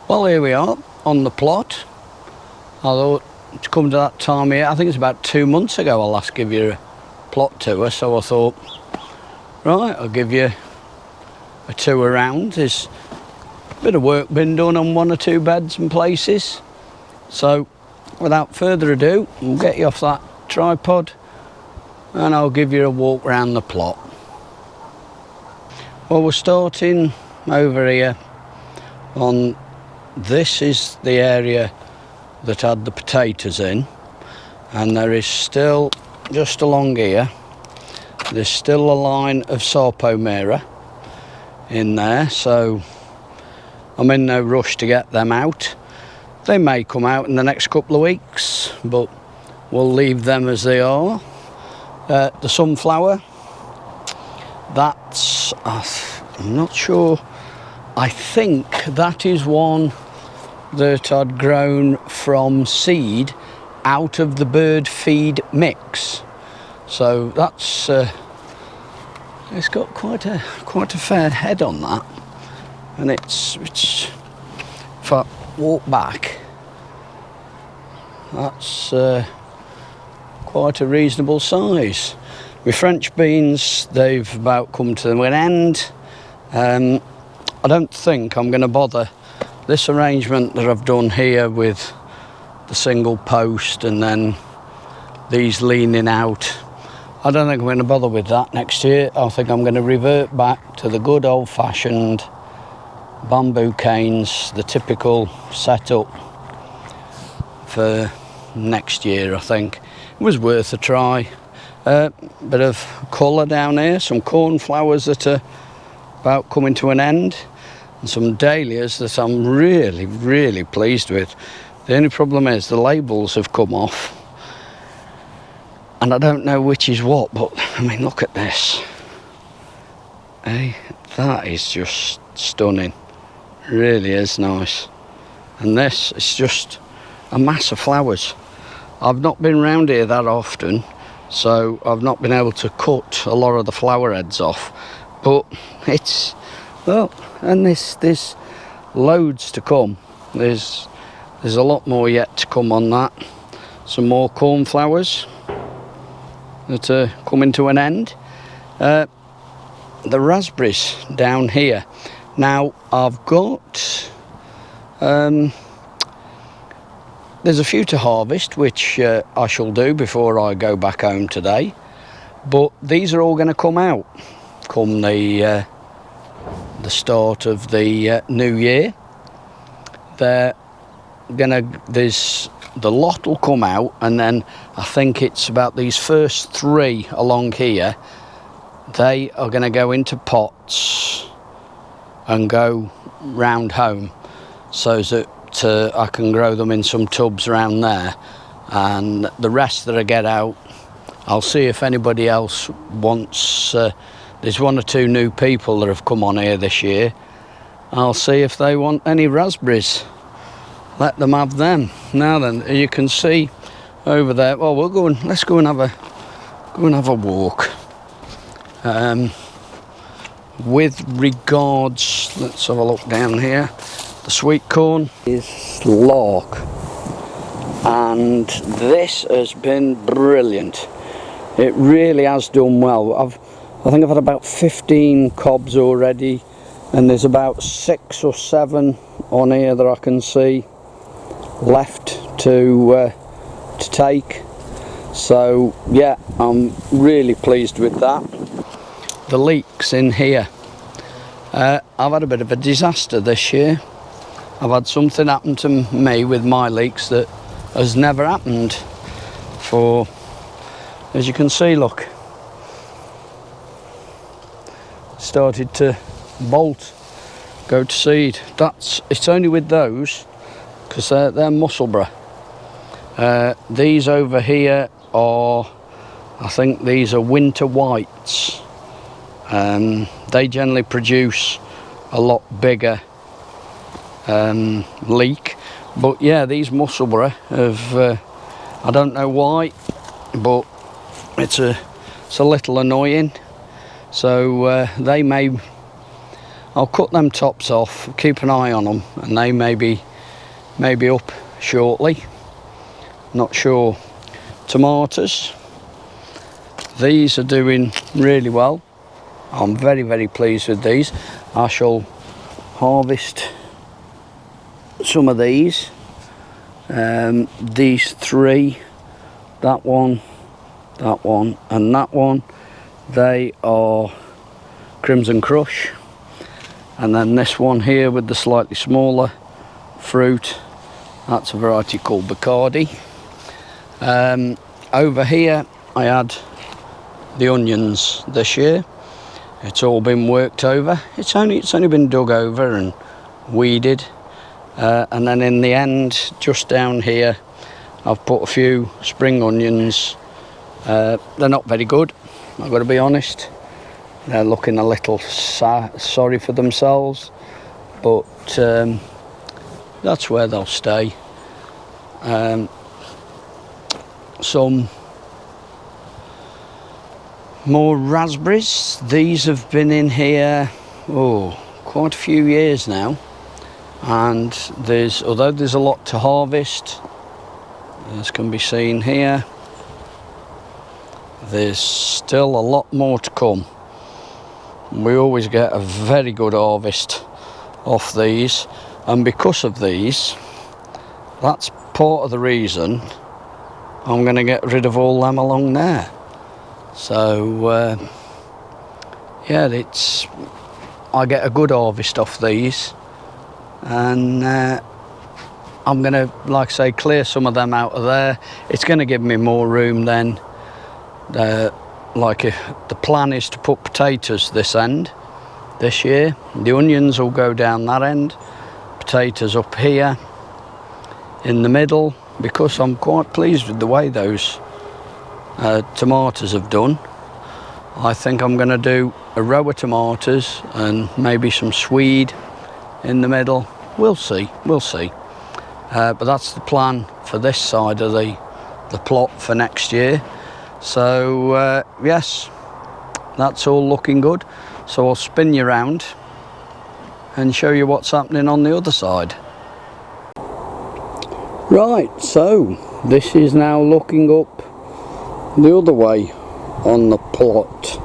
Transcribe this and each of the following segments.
Well, here we are on the plot. I thought to come to that time here, I think it's about 2 months ago I last give you a plot tour, so I thought, right, I'll give you a tour around. There's a bit of work been done on 1 or 2 beds and places. So without further ado, we'll get you off that tripod and I'll give you a walk around the plot. Well, we're starting over here on, this is the area that had the potatoes in, and there is still, just along here, there's still a line of Sarpomera in there, so I'm in no rush to get them out. They may come out in the next couple of weeks, but we'll leave them as they are. The sunflower, that's, I'm not sure, I think that is one that I'd grown from seed out of the bird feed mix. So that's, it's got quite a fair head on that, and it's if I walk back, that's quite a reasonable size. With French beans, they've about come to an end. I don't think I'm going to bother. This arrangement that I've done here with the single post and then these leaning out, I don't think I'm going to bother with that next year. I think I'm going to revert back to the good old-fashioned bamboo canes, the typical setup for next year. I think it was worth a try. Bit of colour down here, some cornflowers that are about coming to an end, and some dahlias that I'm really pleased with. The only problem is the labels have come off and I don't know which is what, but I mean, look at this. Hey, that is just stunning. Really is nice. And this is just a mass of flowers. I've not been round here that often, so I've not been able to cut a lot of the flower heads off, but it's, well, and there's loads to come. There's a lot more yet to come on that. Some more cornflowers that are coming to an end. The raspberries down here. Now I've got, there's a few to harvest, which I shall do before I go back home today, but these are all going to come out come the start of the new year. There's the lot will come out, and then I think it's about these first 3 along here, they are going to go into pots and go round home, so that I can grow them in some tubs around there, and the rest that I get out, I'll see if anybody else wants. There's 1 or 2 new people that have come on here this year. I'll see if they want any raspberries. Let them have them. Now then, you can see over there. Well, we'll go and let's go and have a walk. With regards, let's have a look down here. The sweet corn is lark, and this has been brilliant. It really has done well. I think I've had about 15 cobs already, and there's about 6 or 7 on here that I can see left to take. So yeah, I'm really pleased with that. The leeks in here, I've had a bit of a disaster this year. I've had something happen to me with my leeks that has never happened for, as you can see, look, started to bolt, go to seed. It's only with those, because they're Musselburgh. These over here are, I think these are winter whites. They generally produce a lot bigger leek, but yeah, these Musselburgh have, I don't know why, but it's a little annoying. So they may, I'll cut them tops off, keep an eye on them, and they may be up shortly. Not sure. Tomatoes, these are doing really well. I'm very, very pleased with these. I shall harvest some of these. These three, that one, and that one, they are Crimson Crush. And then this one here with the slightly smaller fruit, that's a variety called Bacardi. Over here I had the onions this year. It's all been worked over. It's only been dug over and weeded. And then in the end, just down here, I've put a few spring onions. They're not very good, I've got to be honest. They're looking a little sorry for themselves, but that's where they'll stay. Some more raspberries. These have been in here quite a few years now, and although there's a lot to harvest, as can be seen here, there's still a lot more to come. We always get a very good harvest off these, and because of these, that's part of the reason I'm going to get rid of all them along there. So yeah, I get a good harvest off these, and I'm going to, like I say, clear some of them out of there. It's going to give me more room then. The plan is to put potatoes this end this year. The onions will go down that end, potatoes up here in the middle, because I'm quite pleased with the way those tomatoes have done. I think I'm going to do a row of tomatoes and maybe some swede in the middle. We'll see. But that's the plan for this side of the plot for next year. So yes, that's all looking good. So I'll spin you around and show you what's happening on the other side. Right, so this is now looking up the other way on the plot.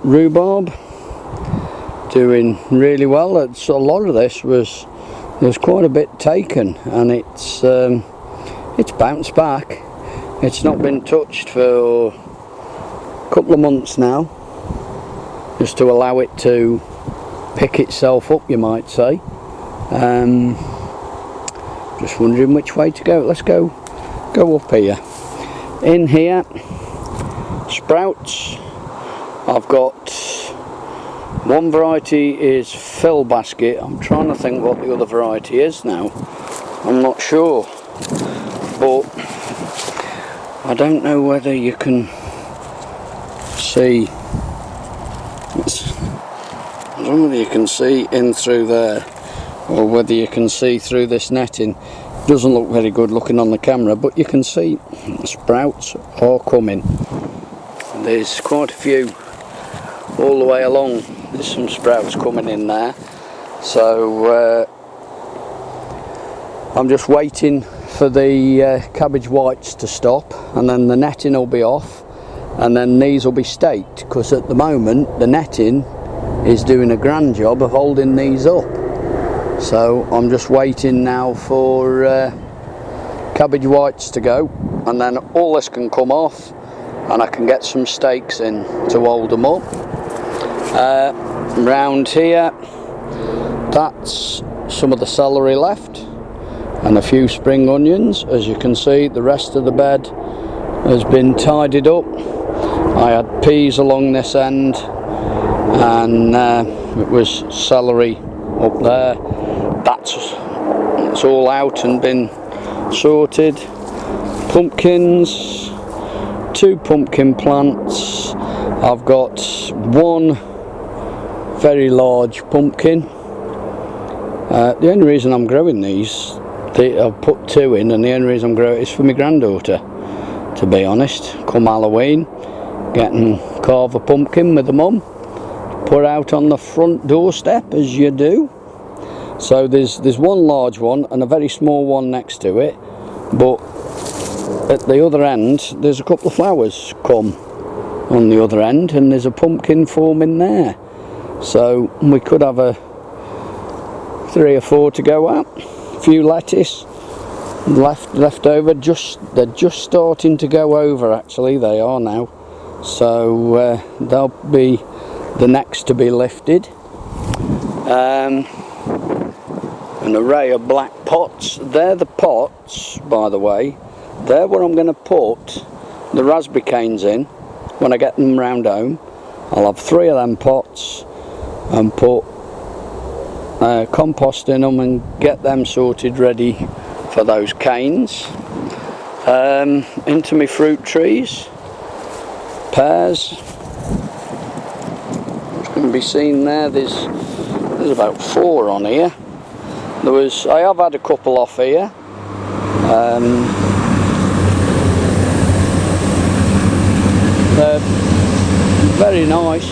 Rhubarb doing really well. A lot of this was quite a bit taken, and it's bounced back. It's not been touched for a couple of months now, just to allow it to pick itself up, you might say. Just wondering which way to go. Let's go up here. In here, sprouts. I've got one variety is Fill Basket. I'm trying to think what the other variety is now. I'm not sure, but I don't know whether you can see. I don't know whether you can see in through there, or whether you can see through this netting. Doesn't look very good looking on the camera, but you can see the sprouts are coming. There's quite a few all the way along. There's some sprouts coming in there, so I'm just waiting for the cabbage whites to stop, and then the netting will be off, and then these will be staked, because at the moment the netting is doing a grand job of holding these up. So I'm just waiting now for cabbage whites to go, and then all this can come off and I can get some stakes in to hold them up. Round here, that's some of the celery left and a few spring onions. As you can see, the rest of the bed has been tidied up. I had peas along this end, and it was celery up there. It's all out and been sorted. Pumpkins, 2 pumpkin plants. I've got 1 very large pumpkin. The only reason I'm growing these, I've put 2 in, and the only reason I'm growing it is for my granddaughter, to be honest. Come Halloween, carve a pumpkin with the mum, put out on the front doorstep, as you do. So there's one large one and a very small one next to it, but at the other end there's a couple of flowers come on the other end, and there's a pumpkin forming there. So we could have a 3 or 4 to go at. A few lettuce left over. They're just starting to go over, actually. They are now. So they'll be the next to be lifted. An array of black pots. They're the pots, by the way. They're what I'm going to put the raspberry canes in when I get them round home. I'll have 3 of them pots and put compost in them and get them sorted ready for those canes. Into my fruit trees. Pears. It's going to be seen there. There's about 4 on here. I have had a couple off here. They're very nice.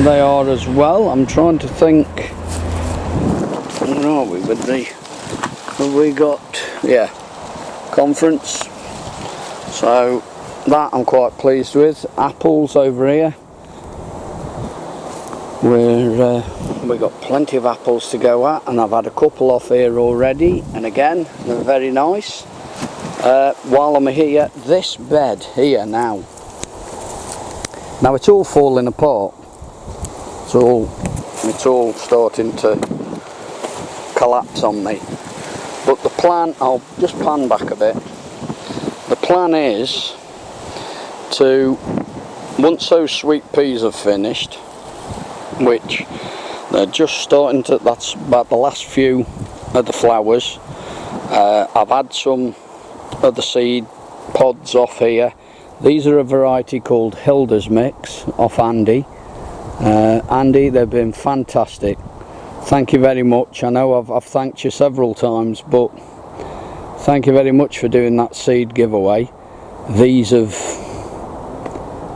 They are as well. I'm trying to think. Where are we with the? Have we got? Yeah, conference. So that I'm quite pleased with. Apples over here. We've got plenty of apples to go at, and I've had a couple off here already, and again they're very nice. While I'm here, this bed here now it's all falling apart. It's all starting to collapse on me, but the plan, I'll just pan back a bit. The plan is to, once those sweet peas are finished, which they're just starting to, that's about the last few of the flowers. I've had some of the seed pods off here. These are a variety called Hilda's Mix off Andy. Andy, they've been fantastic. Thank you very much. I know I've thanked you several times, but thank you very much for doing that seed giveaway. These have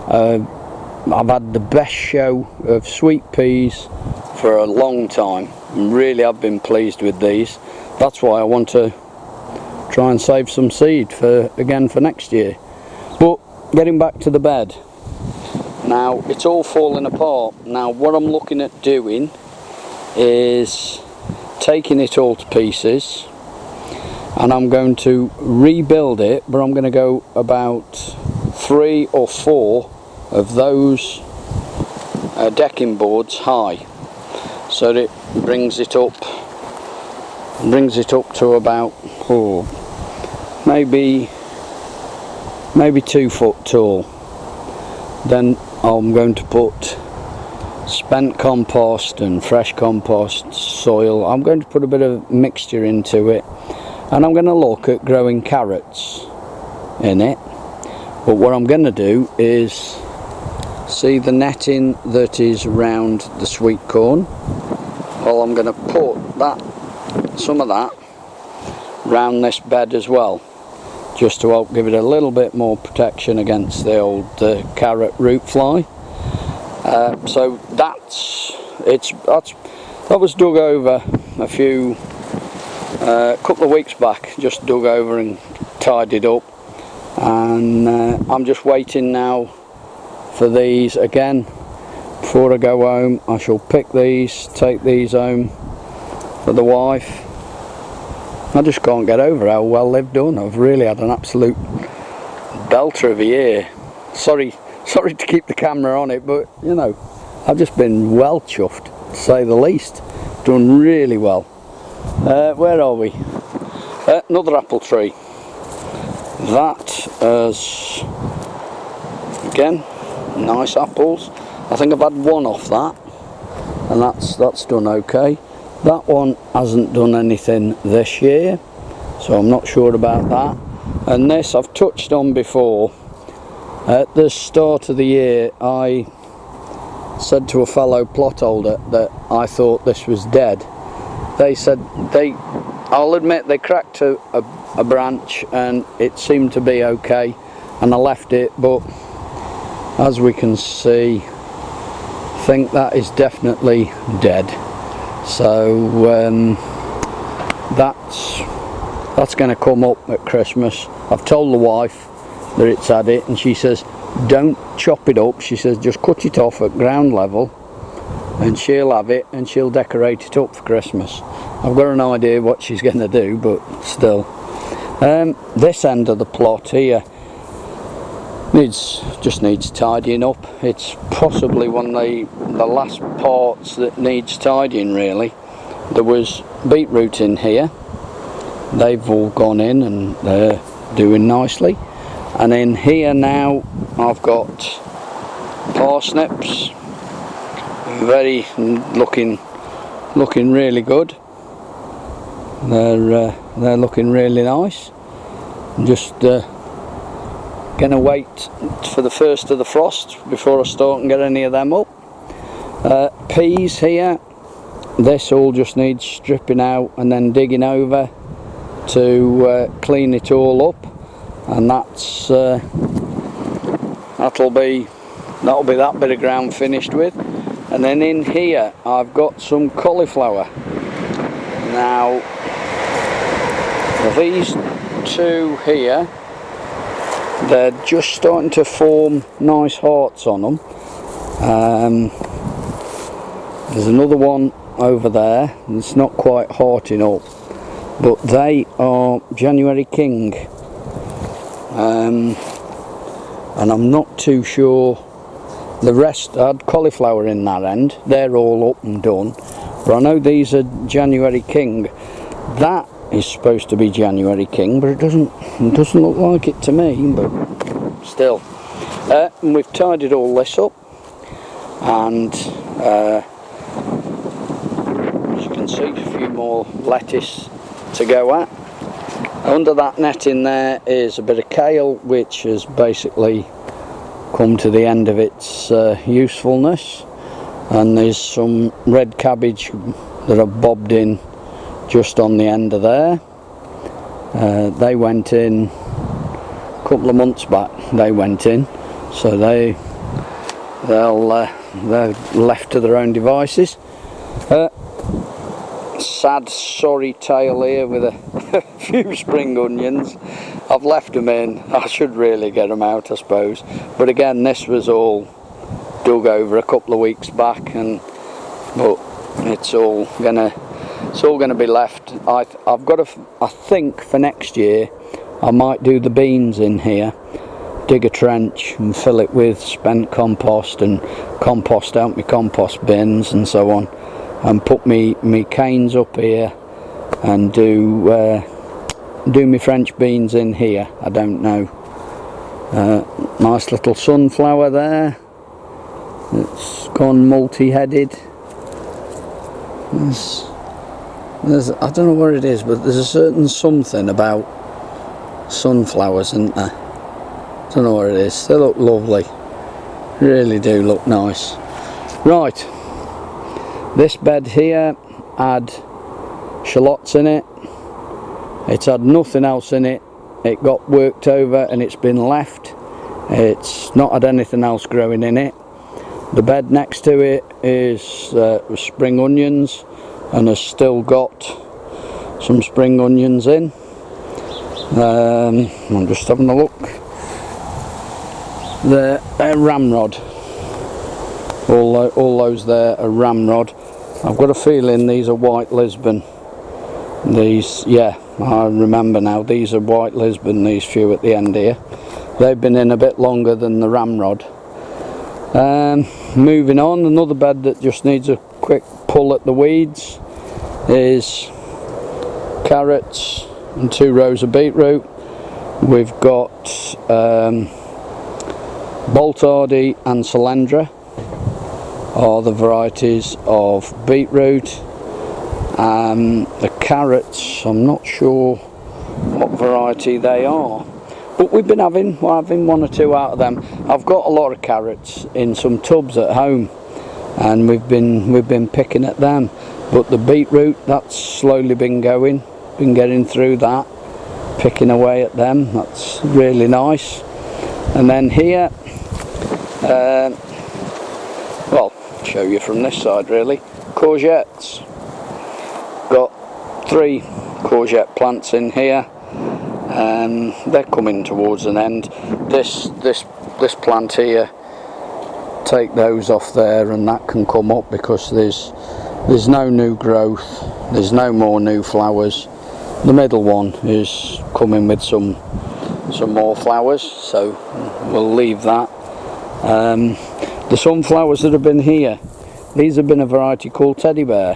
I've had the best show of sweet peas for a long time. Really, I've been pleased with these. That's why I want to try and save some seed for next year. But getting back to the bed. Now it's all falling apart. Now what I'm looking at doing is taking it all to pieces, and I'm going to rebuild it, but I'm going to go about 3 or 4 of those decking boards high, so that it brings it up to about maybe 2 foot tall. Then I'm going to put spent compost and fresh compost soil. I'm going to put a bit of mixture into it, and I'm going to look at growing carrots in it. But what I'm going to do is see the netting that is round the sweet corn. Well, I'm going to put some of that round this bed as well, just to help give it a little bit more protection against the old carrot root fly. So that was dug over a couple of weeks back. Just dug over and tidied up, and I'm just waiting now for these again. Before I go home, I shall pick these, take these home for the wife. I just can't get over how well they've done. I've really had an absolute belter of a year. Sorry to keep the camera on it, but you know, I've just been well chuffed, to say the least. Done really well. Where are we? Another apple tree. That is, again, nice apples. I think I've had 1 off that, and that's done okay. That one hasn't done anything this year, so I'm not sure about that. And this I've touched on before. At the start of the year, I said to a fellow plot holder that I thought this was dead. They said I'll admit they cracked a branch and it seemed to be okay, and I left it, but as we can see, think that is definitely dead. So that's going to come up at Christmas. I've told the wife that it's had it, and she says don't chop it up. She says just cut it off at ground level and she'll have it and she'll decorate it up for Christmas. I've got an idea what she's going to do, but still. This end of the plot here just needs tidying up. It's possibly one of the last parts that needs tidying, really. There was beetroot in here. They've all gone in and they're doing nicely. And in here now I've got parsnips, very looking really good. They're looking really nice. I'm just gonna wait for the first of the frost before I start and get any of them up. Peas here, this all just needs stripping out and then digging over to clean it all up, and that'll be that bit of ground finished with. And then in here I've got some cauliflower. Now these two here, they're just starting to form nice hearts on them. There's another one over there, and it's not quite hearting up, but they are January King, and I'm not too sure. The rest had cauliflower in that end. They're all up and done, but I know these are January King. That is supposed to be January King, but it doesn't look like it to me, but still. And we've tidied all this up, and as you can see, a few more lettuce to go at. Under that net in there is a bit of kale, which has basically come to the end of its usefulness, and there's some red cabbage that I've bobbed in just on the end of there. They went in a couple of months back. They went in, so they're left to their own devices. Sad sorry tale here with a few spring onions. I've left them in. I should really get them out, I suppose, but again, this was all dug over a couple of weeks back, but it's all gonna be left. I've got I think for next year I might do the beans in here, dig a trench and fill it with spent compost and compost out my compost bins and so on, and put me canes up here and do my French beans in here. I don't know. Nice little sunflower there. It's gone multi-headed. There's I don't know what it is, but there's a certain something about sunflowers, isn't there? I don't know what it is. They look lovely. Really do look nice. Right. This bed here had shallots in it. It's had nothing else in it. It got worked over and it's been left. It's not had anything else growing in it. The bed next to it is spring onions, and has still got some spring onions in. I'm just having a look. They're ramrod. All those there are ramrod. I've got a feeling these are white Lisbon. These, yeah, I remember now, these are white Lisbon, these few at the end here. They've been in a bit longer than the ramrod. Moving on, another bed that just needs a quick pull at the weeds is carrots and 2 rows of beetroot. We've got Boltardi and Solendra are the varieties of beetroot. The carrots, I'm not sure what variety they are, but we've been having 1 or 2 out of them. I've got a lot of carrots in some tubs at home, and we've been picking at them. But the beetroot, that's slowly been getting through that, picking away at them. That's really nice. And then here, well, show you from this side really. Courgettes. Got 3 courgette plants in here. They're coming towards an end. This plant here, take those off there and that can come up because there's no new growth, there's no more new flowers. The middle one is coming with some more flowers, so we'll leave that. The sunflowers that have been here, these have been a variety called Teddy Bear.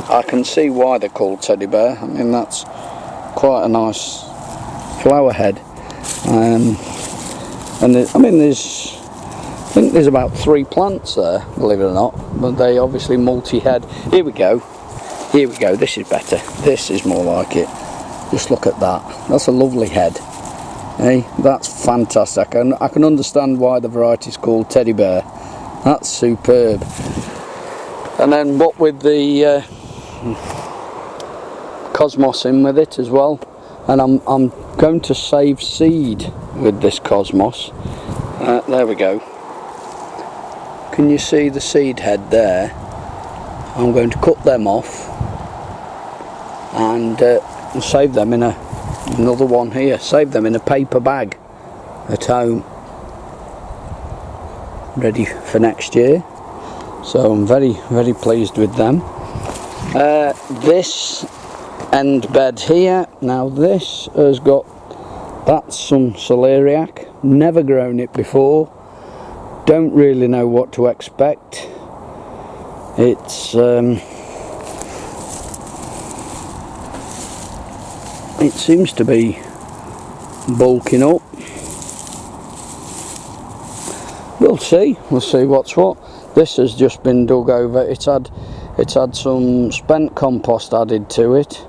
I can see why they're called Teddy Bear. I mean, that's quite a nice flower head. And I think there's about 3 plants there, believe it or not, but they obviously multi-head. Here we go, this is better, this is more like it. Just look at that, that's a lovely head. Hey, that's fantastic. I can understand why the variety is called Teddy Bear. That's superb. And then what with the cosmos in with it as well, and I'm going to save seed with this cosmos. There we go. Can you see the seed head there? I'm going to cut them off and save them in another one here. Save them in a paper bag at home, ready for next year. So I'm very pleased with them. This end bed here, now this has got, that's some celeriac, never grown it before, don't really know what to expect. It's it seems to be bulking up. We'll see what's what. This has just been dug over. It's had some spent compost added to it.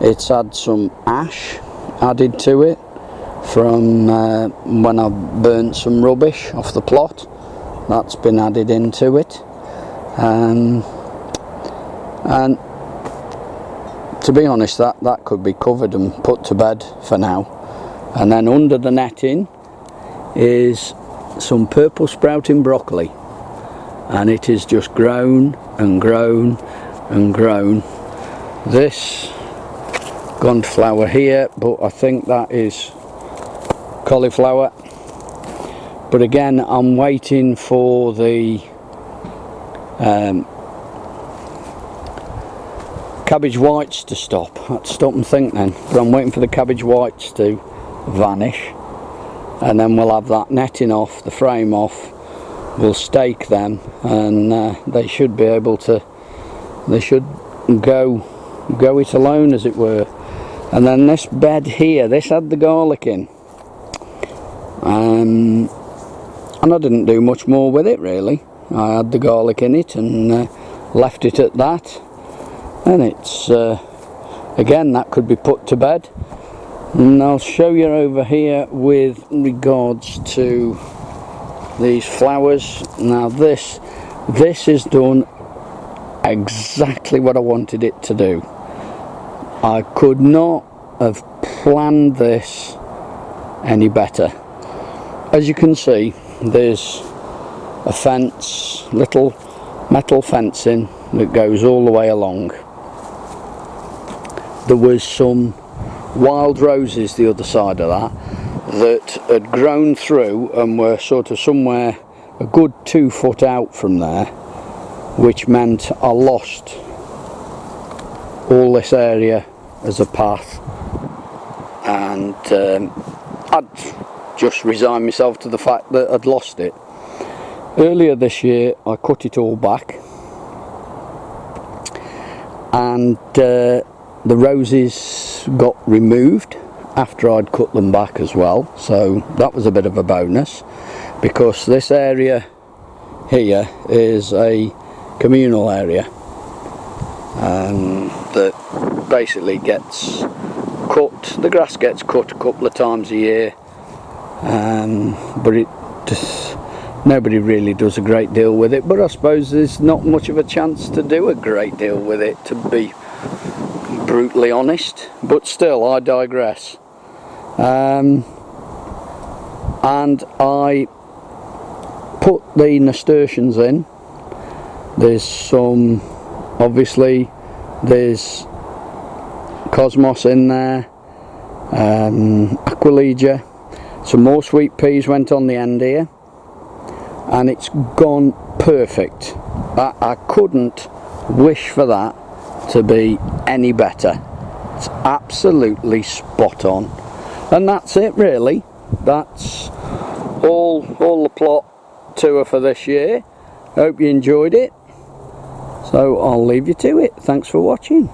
It's had some ash added to it from when I burnt some rubbish off the plot. That's been added into it. And to be honest, that could be covered and put to bed for now. And then under the netting is some purple sprouting broccoli, and it is just grown and grown and grown. This gunflower here, but I think that is cauliflower. But again, I'm waiting for the cabbage whites to stop. I had to stop and think then, but I'm waiting for the cabbage whites to vanish, and then we'll have that netting off, the frame off, we'll stake them, and they should be able to, they should go it alone, as it were. And then this bed here, this had the garlic in, and I didn't do much more with it really. I had the garlic in it and left it at that, and it's again, that could be put to bed. And I'll show you over here with regards to these flowers. Now this is done exactly what I wanted it to do. I could not have planned this any better. As you can see, there's a fence, little metal fencing that goes all the way along. There was some wild roses the other side of that had grown through and were sort of somewhere a good 2 foot out from there, which meant I lost all this area as a path, and I'd just resigned myself to the fact that I'd lost it. Earlier this year I cut it all back, and the roses got removed after I'd cut them back as well, so that was a bit of a bonus, because this area here is a communal area that basically gets cut. The grass gets cut a couple of times a year, but it just, nobody really does a great deal with it. But I suppose there's not much of a chance to do a great deal with it, to be brutally honest, but still, I digress. And I put the nasturtiums in. There's some, obviously there's Cosmos in there, Aquilegia, some more sweet peas went on the end here, and it's gone perfect. I couldn't wish for that to be any better. It's absolutely spot on. And that's it really. That's all the plot tour for this year. Hope you enjoyed it. So I'll leave you to it. Thanks for watching.